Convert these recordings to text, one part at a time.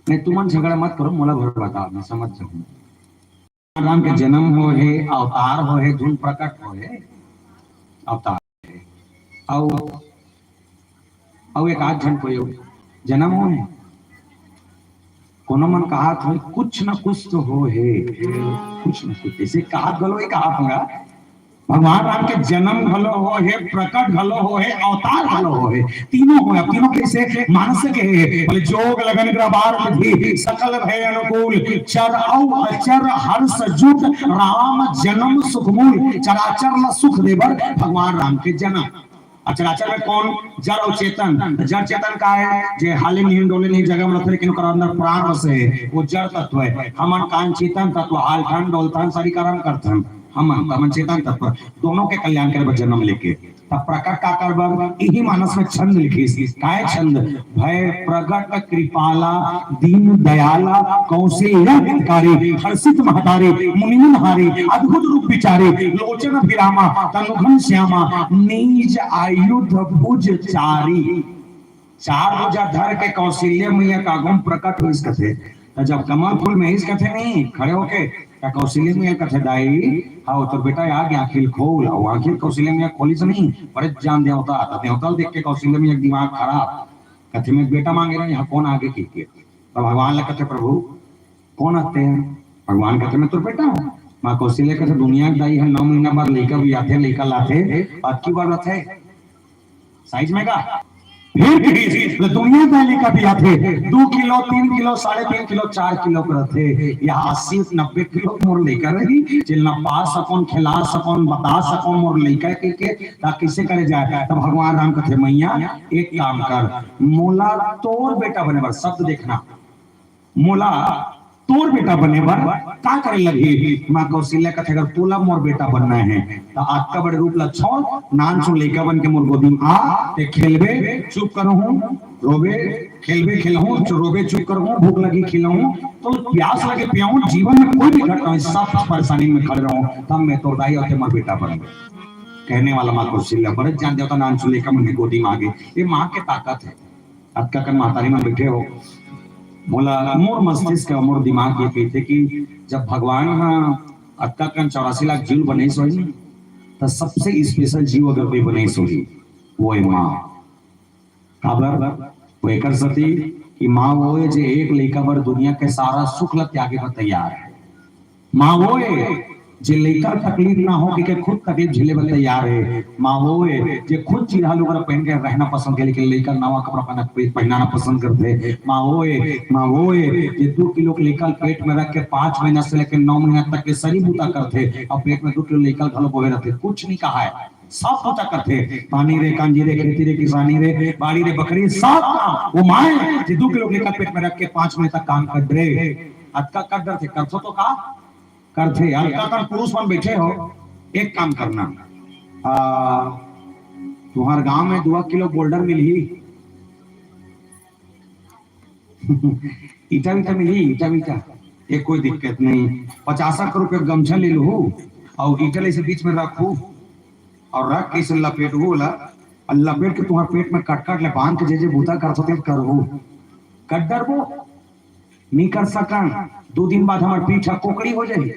नहीं तुम झगड़ा मत करो, मोला भर बताओ मैं समझ सकूं। राम के जन्म हो है, अवतार हो है, धुन प्रकट हो है, अवतार और एक आध जन को जन्म हो है। कोनो मन कहा था कुछ न कुछ तो हो है, कुछ न कुछ ऐसे कहा गलो ही कहा होगा। भगवान राम के जन्म भलो हो है, प्रकट भलो हो है, अवतार भलो हो है, तीनों हो। अब तीनों कैसे मानस के है बोले जोग लगन ग्रबार विधि सकल भय अनुकूल चर औ अचर हर्ष जुट राम जन्म सुखमूल। चराचर ल सुख देवर भगवान राम के जन्म। अचराचर में कौन? जड़ और चेतन। जड़ चेतन का है जे हाले नहीं डोले नहीं जगह में रहते लेकिन ओकर अंदर प्राण बसे है, वो जड़ तत्व है। हमन कान चेतन तत्व हाल ठन डोलतन सारी कर्म करतन। हमन चेतन तत्व दोनों के कल्याण के लिए जन्म लेके तब प्रकट का करबर यही मानस में छंद लिखी काय छंद भय प्रगट कृपाला दीन दयाला कौशेय हितकारी हर्षित महतारे मुनिमन हारे अद्भुत रूप विचारे लोचन विरामा तनुघन श्यामा नीज आयुध भुज चारी। चार भुजा धर के कौशल्य मैया का गुण प्रकट हो इस कथे। तो जब कमल फूल में इस कथे नहीं खड़े होके कौशल्य मैया कथे दाई हाँ तो बेटा आ गया आखिर खोल और आखिर कौशल्य मैया खोली से नहीं बड़े जान देवता देवता देख के कौशल्य मैया दिमाग खराब कथे में बेटा मांगे रहे यहाँ कौन आगे की तो भगवान लग कथे प्रभु कौन आते हैं? भगवान कहते मैं तो बेटा हूँ। माँ कौशल्य कहते दुनिया दाई है 9 महीना बाद लेकर भी आते लेकर लाते आज की बार रहते साइज में का फिर दुनिया पहले का भी आते 2 किलो 3 किलो 3.5 किलो 4 किलो के रहते यहाँ 80-90 किलो मोर लेकर रही चिल्ला पा सकून खिला सकून बता सकून मोर लेकर के कैसे करे जाए। तब भगवान राम कहते मैया एक काम कर मोला तोर बेटा बने बर शब्द देखना मोला तोर बेटा बने बर का करे लगी। माँ कौशल्या कथे अगर तोला मोर बेटा बनना है तो आज का बड़े रूप ला छोड़ नान सुन लेकर बन के मोर गोदी में आ ते खेलबे चुप करहूं रोबे खेलबे खिलाऊं रोबे चुप करहूं भूख लगी खिलाऊं तो प्यास लगे पियाऊं जीवन में कोई भी घटना सब परेशानी में खड़े रहूं तब मैं तोर दाई और मोर बेटा बनूंगा। कहने वाला माँ कौशल्या बड़े जान देवता नान सुन लेकर मन गोदी में आ गए। ये माँ के ताकत है। आज का कर मातारी में बैठे हो बोला मोर मस्तिष्क मोर दिमाग ये कहते कि जब भगवान अक्का कन 84 लाख जीव बने सोई तो सबसे स्पेशल जीव अगर कोई बने सोई वो है माँ। काबर वो एक सती कि माँ वो है जो एक लेकर बर दुनिया के सारा सुख ल त्यागे पर तैयार है। माँ वो है जे लेकर तकलीफ ना हो कि खुद तकलीफ झेले बर तैयार है। माँ वो है जे खुद चिढ़ा लोग पहन के रहना पसंद करे लेकिन लेकर नवा कपड़ा पहनाना पसंद करते। माँ वो है जे 2 किलो के लेकर पेट में रख के 5 महीना से लेकर 9 महीना तक के सरी बूता करते और पेट में 2 किलो लेकर घलो बोए रहते कुछ नहीं कहा है सब पूजा करते पानी रे कांजी रे खेती रे किसानी रे बाड़ी रे बकरी सब काम वो माए जे 2 किलो लेकर पेट में रख के 5 महीने तक काम कर रहे अटका कर डर थे करसो तो का करते हल्का कर पुरुष बन बैठे हो एक काम करना तुम्हारे गांव में 2 किलो बोल्डर मिली ईटा ईटा मिली ईटा ईटा एक कोई दिक्कत नहीं 50 रुपए गमछा ले लो और ईटा ले से बीच में रखू और रख के इसे लपेट बोला लपेट के तुम्हारे पेट में कट ले बांध के जे बूता कर सकते करो कट डर वो नहीं कर सका 2 दिन बाद हमारे पीछा कोकड़ी हो जाएगी।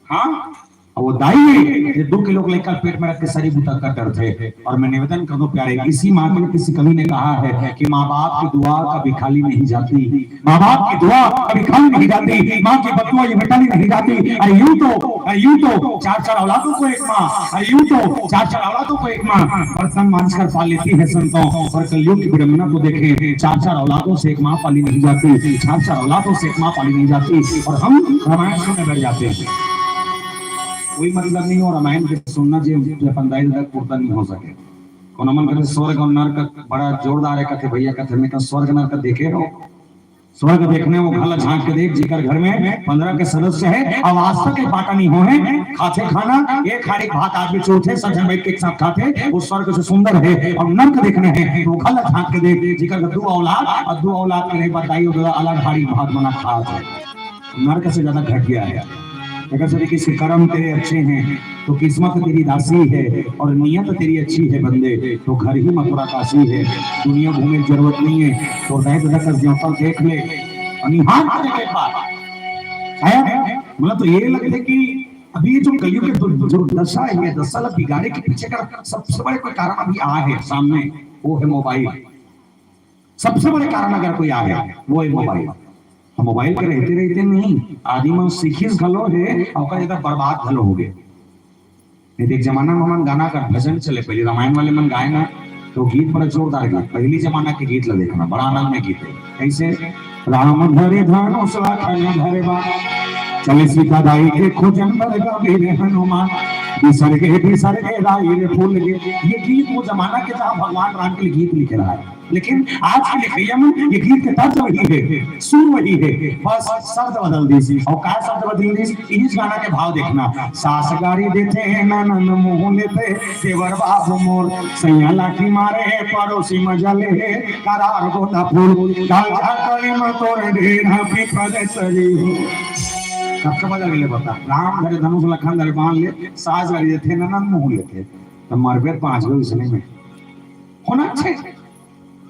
हाँ वो दाई है 2 किलो के लेकर पेट में रख के सारी बूता कर डर थे। और मैं निवेदन कर दूं प्यारे इसी माँ के किसी कवि ने कहा है कि माँ बाप की दुआ कभी खाली नहीं जाती। माँ बाप की दुआ कभी खाली नहीं जाती। माँ की बदुआ ये मिटानी नहीं जाती। अरे यूं तो 4 औलादों को एक माँ अरे यूं तो 4 औलादों को एक माँ बर्तन मांझ कर पाल लेती है संतों और कलयुग की विडंबना को देखें 4 औलादों से एक माँ पाली नहीं जाती। 4 औलादों से एक माँ पाली नहीं जाती और हम रामायण सुनने बैठ जाते हैं। कोई मतलब नहीं हो रामायण के सुनना जो पंदाई तक पूर्ता नहीं हो सके। कोनो मन कहते स्वर्ग और नरक बड़ा जोरदार है कहते भैया कहते मैं स्वर्ग नरक देखे हो स्वर्ग देखने वो घल झांक के देख जिकर घर में 15 के सदस्य है आवाज तक बाटा नहीं हो है खाते खाना एक खाड़ी भात आदमी चौथे सजन बैठ के एक साथ खाते वो स्वर्ग से सुंदर है। और नरक देखने हैं वो घल झांक के देख जिकर 2 औलाद और 2 औलाद के नहीं बताई अलग हाड़ी भात बना खा नरक से ज्यादा घट गया है। अगर किसी कर्म तेरे अच्छे हैं तो किस्मत तेरी दासी है और नियत तेरी अच्छी है बंदे तो घर ही मथुरा काशी है। दुनिया घूमने की जरूरत नहीं है तो देख ले निहार करने के बाद शायद मतलब तो ये लगता है कि अभी ये जो कलयुग के जो दशा है, ये दशा बिगाड़े के पीछे का सबसे बड़े कोई कारण अभी आ है सामने, वो है मोबाइल। सबसे बड़े कारण अगर कोई आ गया वो है मोबाइल। हम मोबाइल के रहते रहते नहीं आदि मन सीखिस घलो है और ज्यादा बर्बाद घलो हो गए। नहीं एक जमाना में मन गाना का भजन चले, पहले रामायण वाले मन गाए ना तो गीत बड़ा जोरदार गीत, पहली जमाना के गीत ला देखना बड़ा आनंद में गीत है। कैसे राम धरे धनुष लाखन धरे बा चले सीता दाई के खोजन बर गबीर हनुमान बिसरगे बिसरगे राई रे फूल गे। ये गीत वो जमाना के जहां भगवान राम के लिए गीत लिख रहा है, लेकिन आज के लिखैया में ये गीत के तर्ज वही है, सुर वही है, बस शब्द बदल दी। और क्या शब्द बदल दी, इस गाना के भाव देखना। सास गाड़ी देते हैं ननन मुंह लेते देवर बाबू मोर सैया लाठी मारे पड़ोसी मजा ले करार गोता फूल डाल जा करे म तोरे ढेर पीपल सरी। सबसे मजा ले बता, राम धरे धनुष लखन धरे बाण ले सास गाड़ी देते ननन मुंह लेते तो मरबे 5 गो इसने में होना चाहिए।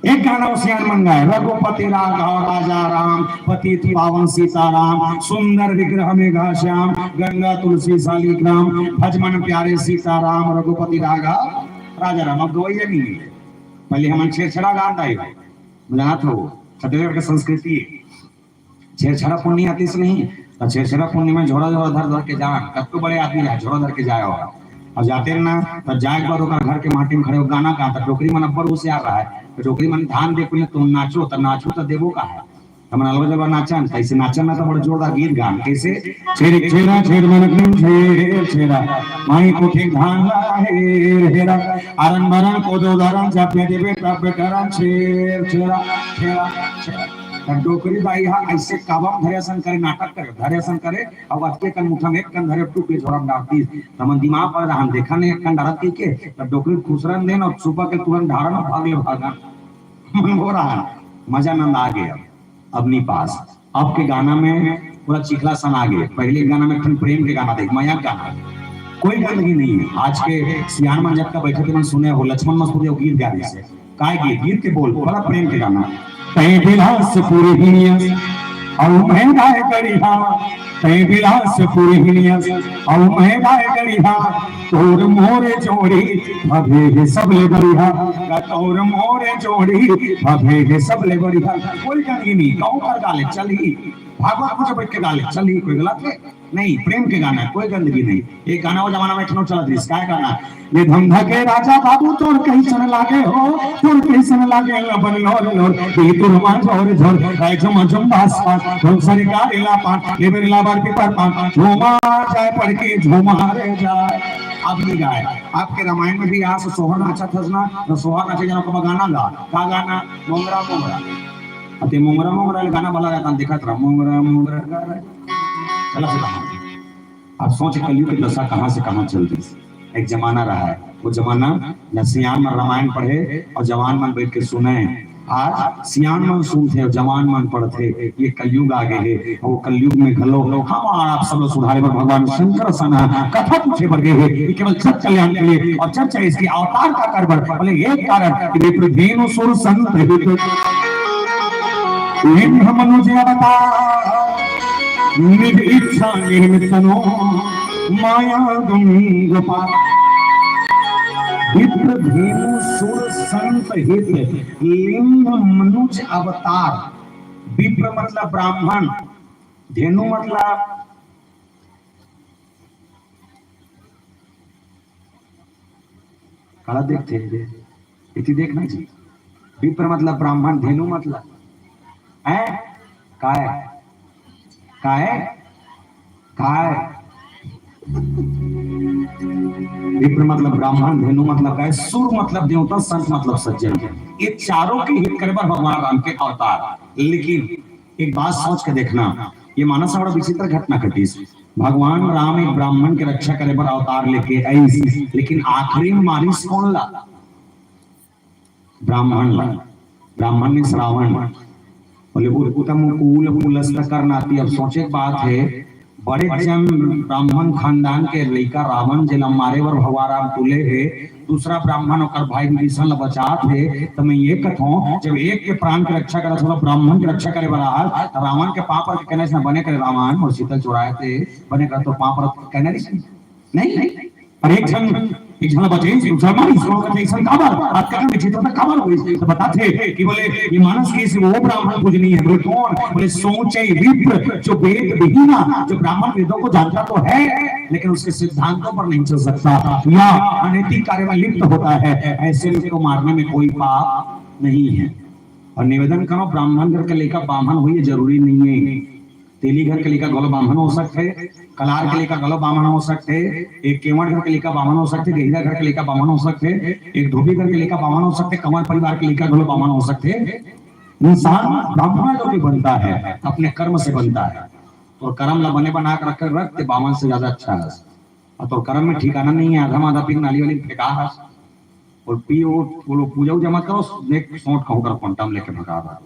एक गाना उसियान मन गाए, रघुपति राघव राजा राम पति पावन सीताराम सुंदर विग्रह में घाश्याम गंगा तुलसी शालिग्राम भजमन प्यारे सीताराम रघुपति राघव राजा राम। अब गवैया नहीं है, पहले हम छेड़छड़ा गान रहे जाना हो छत्तीसगढ़ की संस्कृति छेड़छड़ा पुण्य आती से नहीं तो छेड़छड़ा पुण्य में झोड़ा झोड़ा धर धर के जा कब तो बड़े आदमी है झोड़ा धर के जाए होगा और जाते ना तो जाए बार घर के माटी में खड़े हो गाना गा तो टोकरी मन अब्बर उसे आ रहा है तो टोकरी मन धान दे पुण्य तुम नाचो तो देवो का है हम अलवा जलवा नाचन कैसे नाचन ना तो बड़ा जोरदार गीत गान कैसे छेड़ छेड़ा छेड़ मन छेड़ छेड़ा माई को ठीक धान ला हेरा आरन बरन को दो दरन जापे देवे तब करन छेड़ छेड़ा छेड़ा छेड़ा डोकरी बाई हा ऐसे काबम धरेसन करे नाटक करे धरेसन करे और अतके कन मुठा में कन धरे टुकले झोरा डालती तमन दिमाग पर हम देखा ने कन डरत के तब डोकरी खुसरन देन और सुबह के तुरंत धारण भागे भागा मन हो रहा मजा नंद आ गया। अपनी पास अब के गाना में पूरा चिखला सन आ गए, पहले गाना में प्रेम के गाना देख माया गाना कोई गंदगी नहीं है। आज के सियान मन जब का बैठे थे मन सुने हो लक्ष्मण मसूद गीत गा रही से काय गीत के बोल बड़ा प्रेम के गाना तय विलास पूरे हिनियस और मैं गाय करिहा तय विलास पूरे हिनियस और मैं गाय करिहा तोर मोरे जोड़ी भभे सबले बढ़िया तोर मोरे जोड़ी भभे सबले बढ़िया। कोई गंदगी नहीं गाँव कर गाले चली भागवत पूजा बैठ के गाले चली कोई गलत है नहीं, प्रेम के गाना कोई गंदगी नहीं। एक गाना वो जमाना में इतना चला था इसका गाना ये धंधा के राजा बाबू तोर कहीं सन लागे हो तोर कहीं सन लागे लबन लोर लोर ये तो रोमांच और झोर है झुम झुम बास पास झुम सरी गाड़ीला पान ये मेरी लाबार की पर पान झुमा जाए पढ़ के झुमारे जाए। अब नहीं गाए आपके रामायण में भी यहाँ से सोहर नाचा था ना तो सोहर नाचे जनों का गाना गा का गाना मोंगरा मोंगरा अते मोंगरा मोंगरा गाना वाला रहता देखा था मोंगरा मोंगरा चला चला। आप सोच कलयुग की दशा कहां से कहां चल रही। एक जमाना रहा है वो जमाना न सियान मन रामायण पढ़े और जवान मन बैठ के सुने। आज सियान मन सुनते और जवान मन पढ़ते। ये कलयुग आ गए है वो कलयुग में घलो हम आप सब सुधारे पर भगवान शंकर सना कथा पूछे बढ़ गए है केवल सत कल्याण के लिए और चर्चा इसकी अवतार का कर बोले एक कारण विप्रधेनु सुर संत मनुष्य अवतार इच्छा निर्मितनो माया गोपाल विप्रधेनु सुर संत हित लिंग मनुज अवतार। विप्र मतलब ब्राह्मण, धेनु मतलब कड़ा देखते हैं इति देखना जी। विप्र मतलब ब्राह्मण, धेनु मतलब है काय काय काय विप्र मतलब ब्राह्मण, धेनु मतलब काय, सुर मतलब देवता, संत मतलब सज्जन। ये चारों के हित करे भगवान राम के अवतार। लेकिन एक बात सोच के देखना ये मानस बड़ा विचित्र घटना घटी। भगवान राम एक ब्राह्मण के रक्षा करे पर अवतार लेके आई, लेकिन आखिरी में मारिस कौन ला? ब्राह्मण ला। ब्राह्मण ने श्रावण बोले उत्तम कूल पुलस्त करनाती। अब सोचे बात है बड़े जन ब्राह्मण खानदान के लड़का रावण जिला मारे वर भगवान तुले है, दूसरा ब्राह्मण और भाई विभीषण ला बचात है। तो मैं ये कहूं जब एक के प्राण की रक्षा करे तो ब्राह्मण की रक्षा करे वाला रावण के पाप पर कहने से बने करे रावण और सीता चुराए थे बने कर तो पाप पर कहने नहीं और एक जन बचे दूसरा मारी इसको कहते हैं काबर आज का विचित्र था काबर हुई तो बताते कि बोले ये मानस की वो ब्राह्मण पूजनीय है। बोले कौन? बोले सोचे विप्र जो वेद विहीना, जो ब्राह्मण वेदों को जानता तो है लेकिन उसके सिद्धांतों पर नहीं चल सकता या अनैतिक कार्य में लिप्त होता है, ऐसे लोगों को मारने में कोई पाप नहीं है। और निवेदन करो ब्राह्मण घर के लेकर ब्राह्मण हुई ये जरूरी नहीं है। तेली घर के लेकर गलो ब्राह्मण हो सकते, कलार के लेकर गलो ब्राह्मण हो सकते, एक केवड़ घर के लेकर ब्राह्मण हो सकते, गहिरा घर के लेकर ब्राह्मण हो सकते, एक धोबी घर के लेकर ब्राह्मण हो सकते, कंवर परिवार के लेकर गलो ब्राह्मण हो सकते। इंसान ब्राह्मण जो भी बनता है अपने कर्म से बनता है, तो कर्म ला बने बना कर रखकर रखते ब्राह्मण से ज्यादा अच्छा है। तो कर्म में ठिकाना नहीं है, आधा आधा पी नाली वाली फेंका है और पियो बोलो पूजा उजा मत करो, देख सोट कहूं कर क्वांटम लेके भगा रहा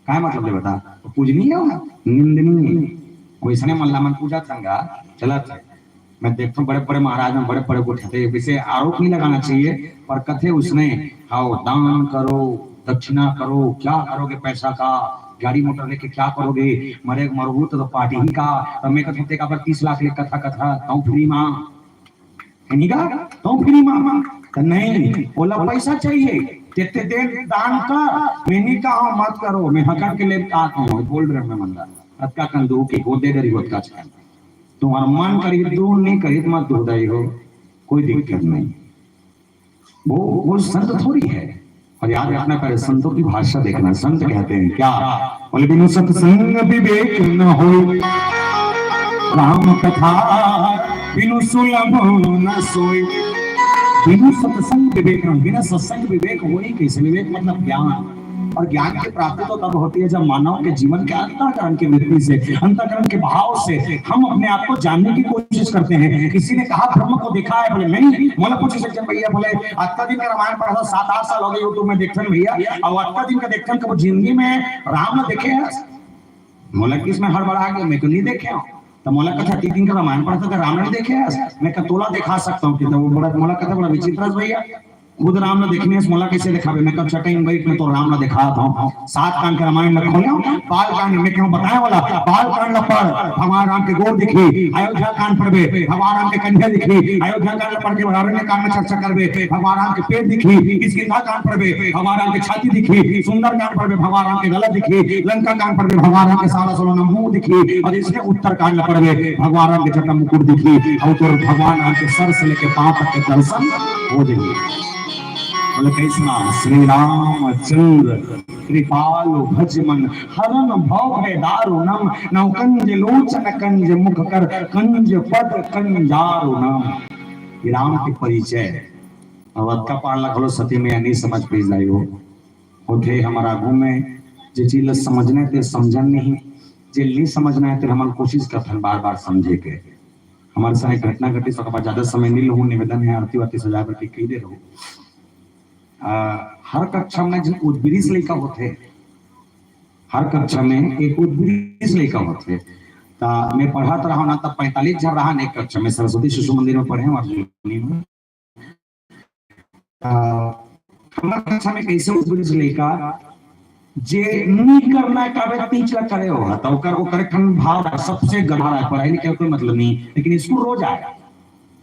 काय मतलब ले बता तो पूजनीय है निंदनीय वैसने मल्ला मन पूजा संगा चला था। मैं देखता हूँ बड़े बड़े महाराज में बड़े बड़े उठाते वैसे आरोप नहीं लगाना चाहिए पर कथे उसने आओ दान करो दक्षिणा करो क्या करोगे पैसा का गाड़ी मोटर लेके क्या करोगे मरे मरबू तो पार्टी ही का तो मैं कहते का 30 लाख ले कथा कथा तो फ्री मां नहीं का तो फ्री मां नहीं बोला पैसा चाहिए तेते देर दान का मैंने कहा मत करो मैं हका के लिए का कहूं बोल रहे मैं मंदा अतका कंदू के गोदे डरी होत का छ तुम्हारा मन करी दूर नहीं करी मत दुदाई हो कोई दिक्कत नहीं। वो संत थोड़ी है और याद रखना पड़े संतों की भाषा देखना। संत कहते हैं क्या बोले बिनु सत्संग विवेक न हो राम कथा बिनु सुलभ न सोई। बिनु सत्संग विवेक न बिना सत्संग विवेक हो ही कैसे? विवेक मतलब ज्ञान और ज्ञान की प्राप्ति तो तब होती है जब मानव के जीवन के अंतःकरण की वृत्ति से अंतःकरण के भाव से हम अपने आप को जानने की कोशिश करते हैं। किसी ने कहा ब्रह्म को देखा है बोले नहीं बोला पूछ सकते भैया बोले आज का दिन का रामायण पढ़ा 7-8 साल हो गए यूट्यूब में देखते भैया और आज का दिन का देखते कब जिंदगी में राम ने देखे है मोला किसमें हड़बड़ा गया मैं तो नहीं देखे तो मोला कथा 3 दिन का रामायण पढ़ता था राम ने देखे है मैं तोला दिखा सकता हूँ कि तो वो बड़ा मोला कथा बड़ा विचित्र भैया खुद राम ने देखने से मोला कैसे दिखावे मैं कब चटाई बैठ में तो राम ने दिखा था 7 कांड का रामायण में खोला बाल कांड में क्यों बताया वाला बाल कांड पर भगवान राम के गोद दिखी अयोध्या कांड पर भगवान राम के कन्या दिखी अयोध्या कांड पढ़ के अरण्य कांड में चर्चा करबे भगवान राम के पेट दिखी किष्किंधा कांड पर भगवान राम के छाती दिखी सुंदर कांड पर भगवान राम के गला दिखी लंका कांड पर भगवान राम के सारा सोलह मुंह दिखी और इसके उत्तर कांड पर भगवान राम के जटा मुकुट दिखी और तो भगवान राम के सर से लेके पांव तक के दर्शन हो जाएंगे। बोले कैसा श्री रामचंद्र कृपालु भजमन हरन भव है दारुणम नवकंज लोचन कंज मुख कर कंज पद कंजारुणम। राम के परिचय और का पाला खलो सती में नहीं समझ पी जाई हो होते हमारा आगू में जे चीज समझने ते समझन नहीं जे नहीं समझना है तो हम कोशिश करते बार बार समझे के हमारे साथ घटना घटी सका ज्यादा समय नहीं लूँ निवेदन है आरती वारती सजा करके कही दे रहो। हर कक्षा में जो उद्बीज लेखा होते हर कक्षा में एक उद्बीज लेखा होते मैं पढ़ा तो रहा ना तब 45 जन रहा एक कक्षा में सरस्वती शिशु मंदिर में पढ़े हमारे कक्षा में कैसे उद्बीज लेखा जे नहीं करना काबे तीच ला करे हो तो कर वो करेक्शन भाव सबसे गधा है पढ़ाई लिखाई कोई मतलब नहीं लेकिन स्कूल रोज आएगा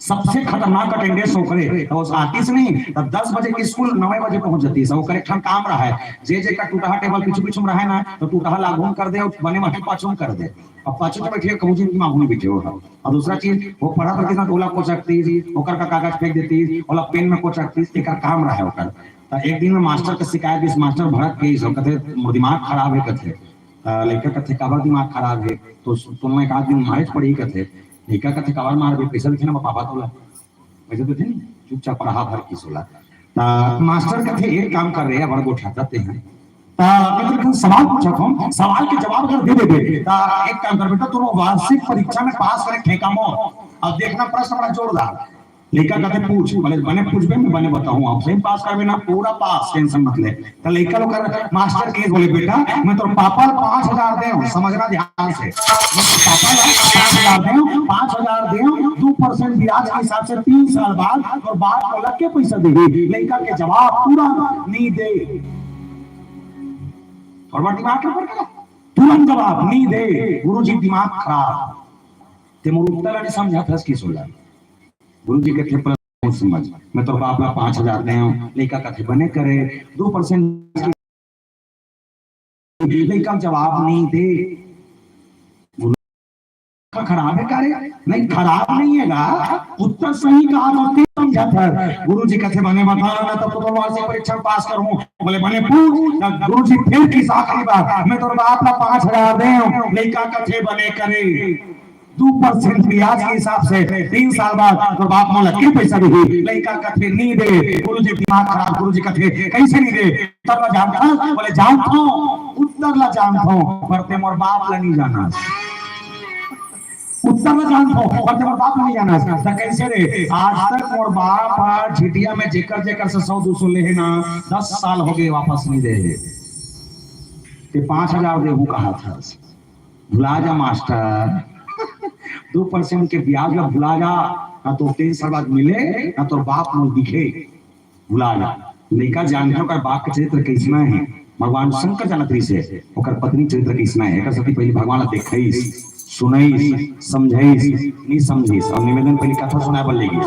सबसे खतरनाक अटेंडेंस हो करे तो आती से नहीं तब 10 बजे की स्कूल 9 बजे पहुंच जाती है वो करेक्शन काम रहा है जे का टूटा टेबल पीछे पीछे रहा है ना तो टूटा लागू कर दे और बने माटी पाछू कर दे अब पाछू में बैठिए कबूजी की मांगू में बैठे हो और दूसरा चीज वो पढ़ा करती ना टोला को सकती ओकर का कागज फेंक देती ओला पेन में को सकती एक काम रहा है ओकर तो एक दिन में मास्टर के शिकायत इस मास्टर भड़क के कहते दिमाग खराब है कथे लेकर कथे काबर दिमाग खराब है तो तुमने एक आदमी मारे पड़ी कथे लेका कथे काबर मार भी पैसा लिखे ना पापा तोला वैसे तो थे नहीं चुपचाप पढ़ा भर की सोला मास्टर कथे एक काम कर रहे हैं बड़ गोठा करते हैं सवाल पूछा था सवाल के जवाब अगर दे दे एक काम कर बेटा तुम वार्षिक परीक्षा में पास करे ठेका मो अब देखना प्रश्न बड़ा जोरदार लड़का कहते पूछ बोले बने पूछबे मैं बने बताऊं आपसे पास करबे ना पूरा पास टेंशन मत ले तो लड़का लोग कर मास्टर के बोले बेटा मैं तो पापा 5,000 दे हूं समझना ध्यान से मैं तो पापा 5,000 दे हूं 5,000 दे हूं 2% ब्याज के हिसाब से 3 साल बाद और बाप को लग के पैसा देगी लड़का के जवाब पूरा नहीं दे और दिमाग के ऊपर तुरंत जवाब नहीं दे गुरुजी दिमाग खराब ते मोर उत्तर नहीं समझा था इसकी सोला गुरु जी के थे समझ मैं तो बाप 5,000 दे लड़का कथे बने करे 2% लड़का जवाब नहीं दे खराब है कार्य नहीं खराब नहीं है ना उत्तर सही कहा तो समझा था गुरु जी कथे बने बताना ना तो वार्षिक परीक्षा पास करूं बोले बने पूछ गुरु जी फिर किस आखिरी बार मैं तो बाप 5,000 दे लड़का कथे बने करे 2% ब्याज के हिसाब से 3 साल बाद तो बाप मौला के पैसा देगी लड़का कथे नहीं दे गुरुजी दिमाग खराब गुरुजी कथे कैसे नहीं दे उत्तर ला जानता बोले जानता उत्तर ला जानता पर ते मोर बाप ला नहीं जाना उत्तर ला जानता पर ते मोर बाप नहीं जाना तो कैसे रे आज तक मोर बाप झिटिया में जेकर जेकर से 100-200 ले ना 10 साल हो गए वापस नहीं दे ते 5,000 देहू कहा था भुला जा मास्टर 2% के ब्याज में भुला जा ना तो 3 साल बाद मिले ना तो बाप में दिखे भुला जा लड़का जानते का बाप का चरित्र कैसना है भगवान शंकर जानत से ओकर पत्नी चरित्र कैसना है एकर सबसे पहले भगवान देखइस सुनइस समझइस नहीं समझिस और निवेदन पहले कथा सुनाए बोलेगी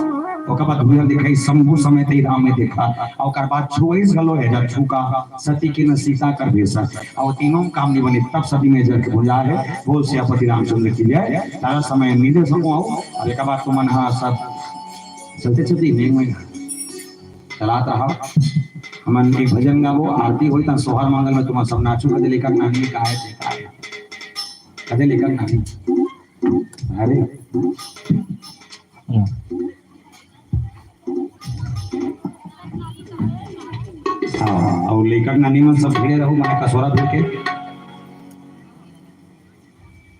ओकर बाद दुनिया देखइ शंभु समेत ही राम ने देखा और ओकर बाद छोइस गलो है जब छूका सती के न सीता कर भेसा और तीनों काम नहीं बने तब सती में जल के भुजा है बोल सियापति रामचंद्र की जय तारा समय नींद सको और एक बार तुमन हां सब चलते चलते नहीं में चलात रहा हमन एक भजन गावो आरती होई ता सोहर मंगल में तुम सब नाचो कदे लेकर नानी का है कदे लेकर नानी अरे और लेकर नानी में सब भिड़े रहूं मैं कसौरा धर के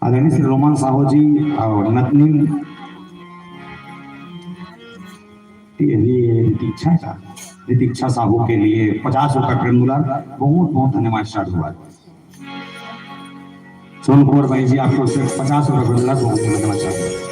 आदरणीय श्री रोमान साहू जी और नतनी दीक्षा साहू के लिए 50 रुपए ट्रेंगुलर बहुत बहुत धन्यवाद स्टार्ट हुआ सोनपुर भाई जी आपको सिर्फ 50 रुपए ट्रेंगुलर बहुत धन्यवाद चाहिए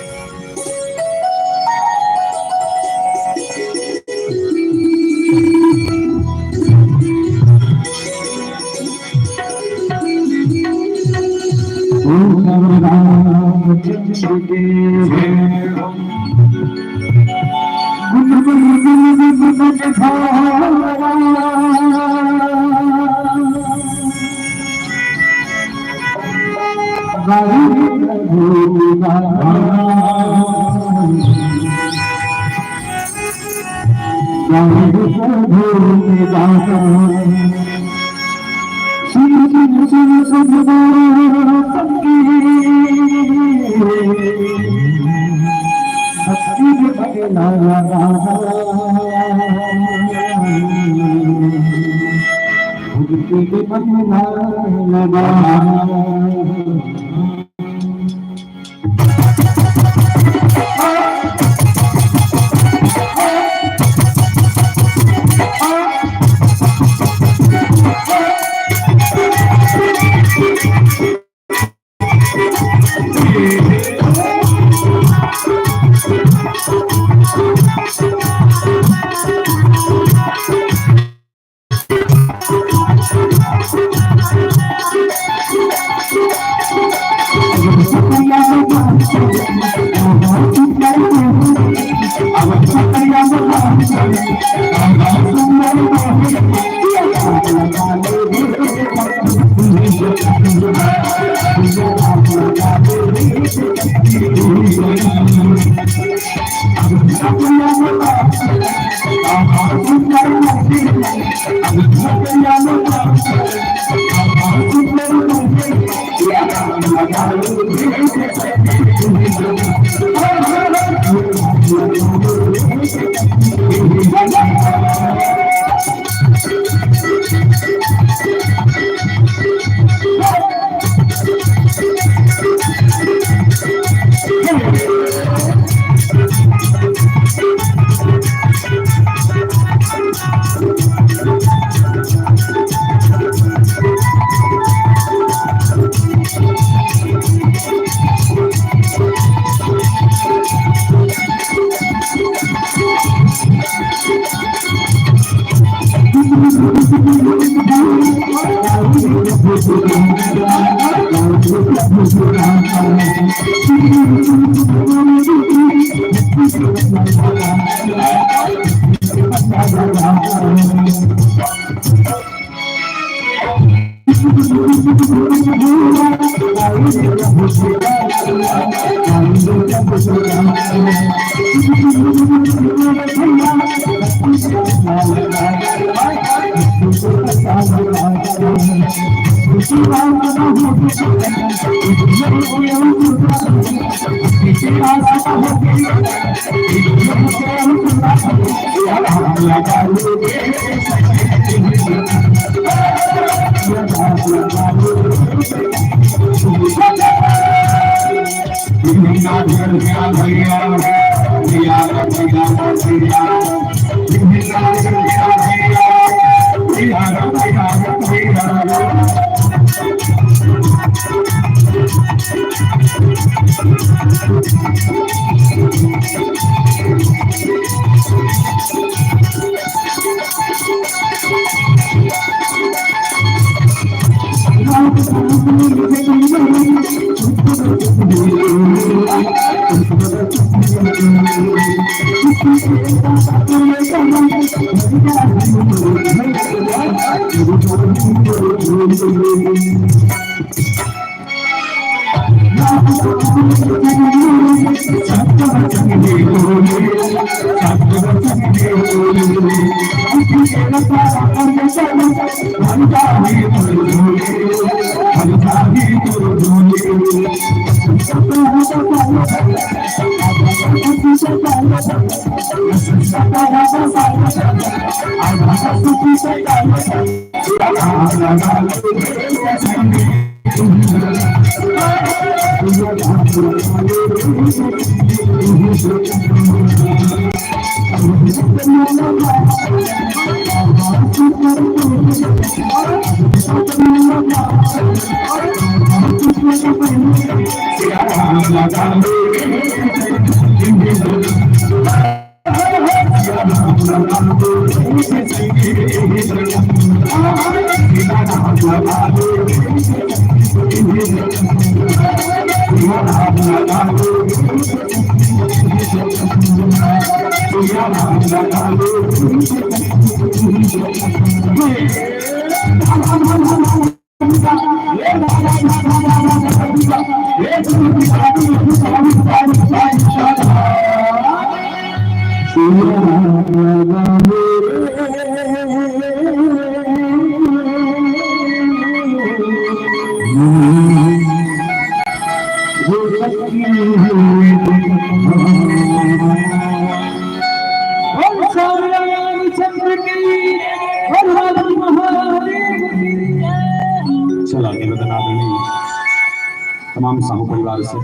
तमाम साहू परिवार से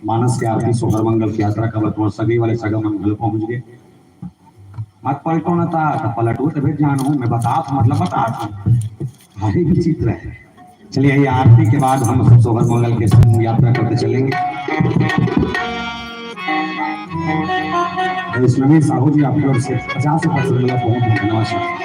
मानस के आरती सोहर मंगल की यात्रा का बतौर सभी वाले सगम मंगल पहुंच गए। मत पलटो न था तो पलटो तो फिर जान हूं मैं बता मतलब बता भारी विचित्र है। चलिए ये आरती के बाद हम सोहर मंगल के संग यात्रा करते चलेंगे। इसमें साहू जी आपकी ओर से 50 रुपये बहुत धन्यवाद।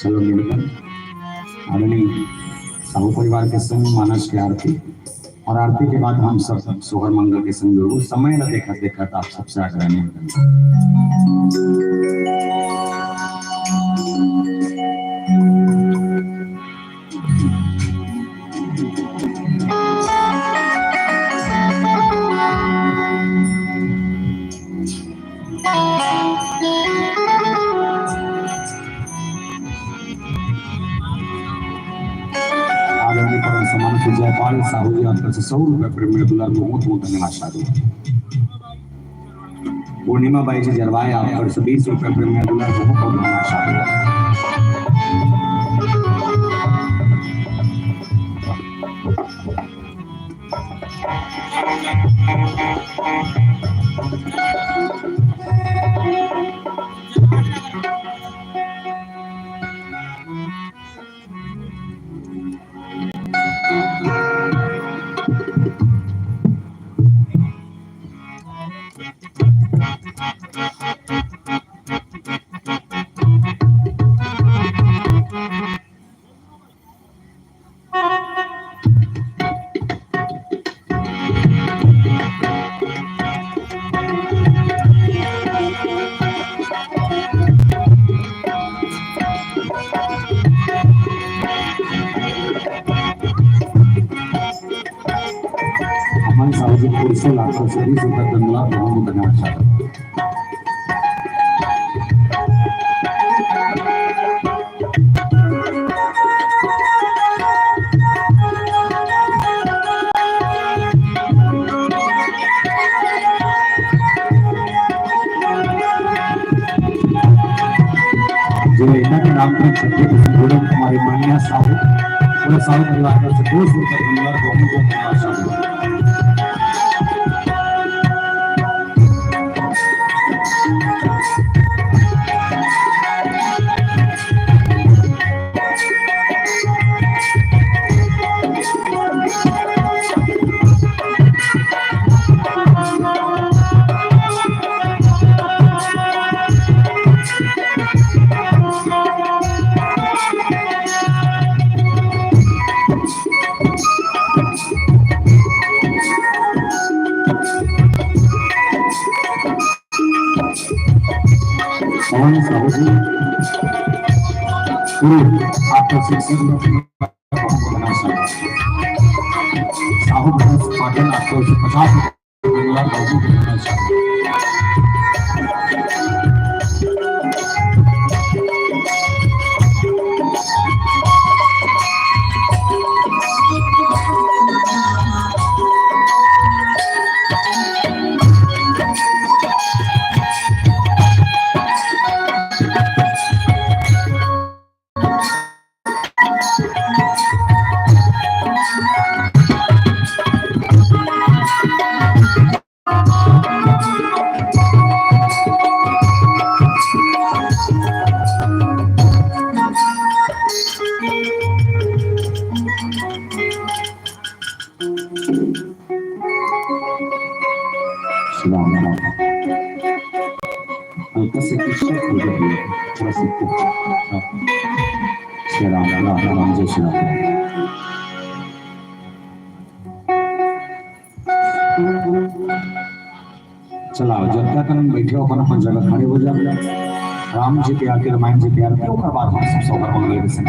चलो निवेदन आदरणीय साहू परिवार के संग मानस की आरती, और आरती के बाद हम सब सोहर मंगल के संग जरूर समय न देखा देखा आप सबसे आग्रह निवेदन। सम्मान से जयपाल साहू जी आपका से 100 रुपये प्रेम दुलार बहुत बहुत धन्यवाद साधु। पूर्णिमा बाई जी जरवाए आप पर से 20 रुपये प्रेम दुलार बहुत बहुत धन्यवाद साधु। साहू से लाखों से 20 रुपये धन्यवाद बहुत धन्यवाद साहब। जो इन्ना के नाम पर हमारी मान्या साहू पूरे साहू परिवार से 200 रुपये धन्यवाद बहुत धन्यवाद साहब। साहू जी आपका साहू पाटन आपको 50 चलाओ जब तक हम बैठे हो अपन जगह खड़े हो जाए राम जी के आके रामायण जी के आके ओकर बाद हम सब सोहर मंगल के संग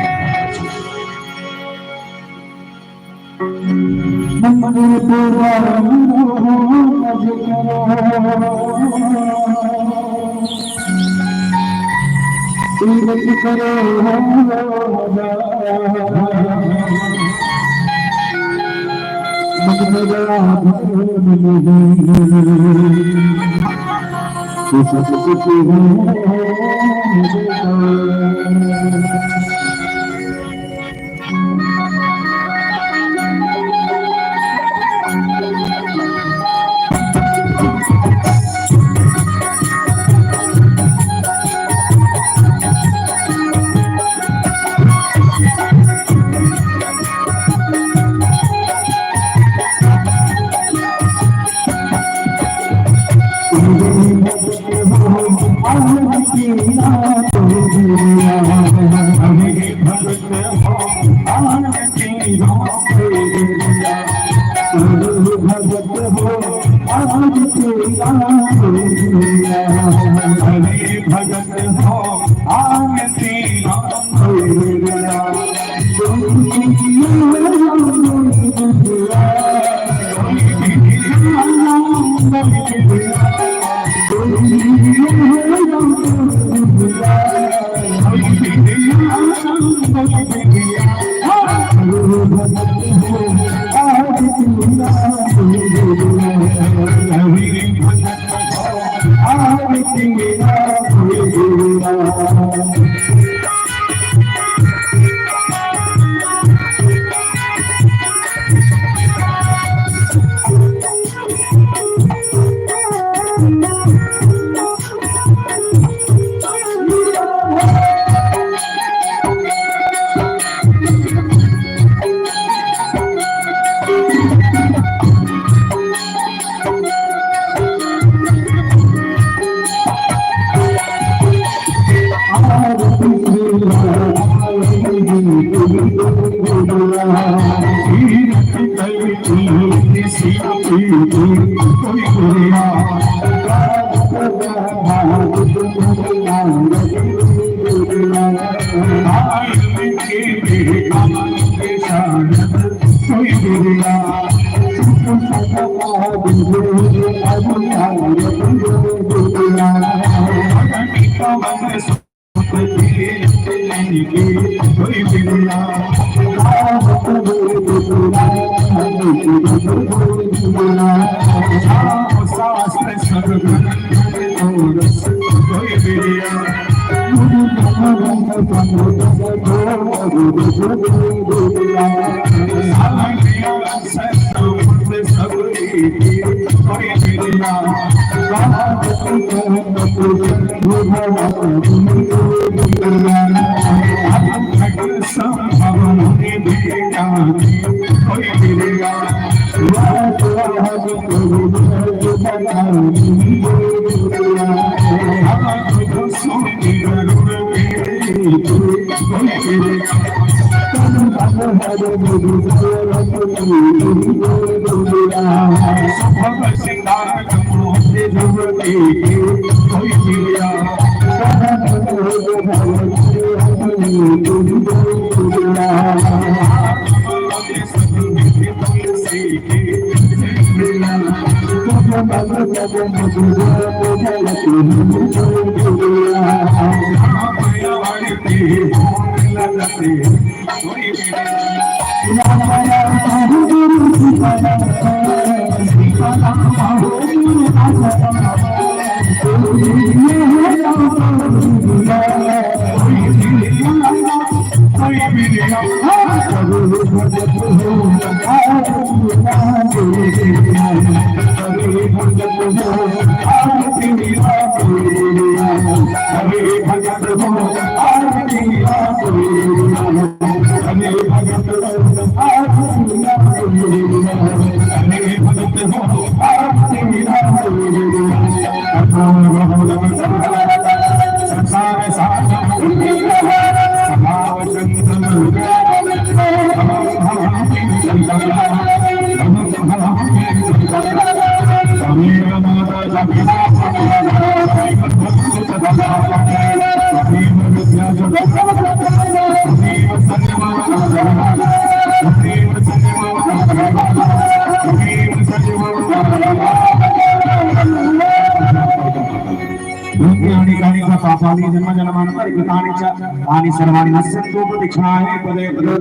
सर्वाणि नश्यन्तोपतिक्षणाय पदे पदे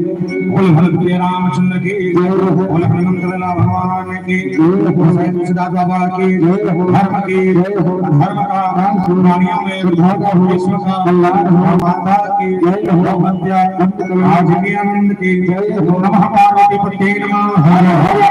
बोल भगवते रामचंद्र की बोल हनुमंत भगवान की तुलसीदास बाबा की धर्म का प्राणियों में विश्व का माता की आज की आनंद की नमः पार्वती पते नमः।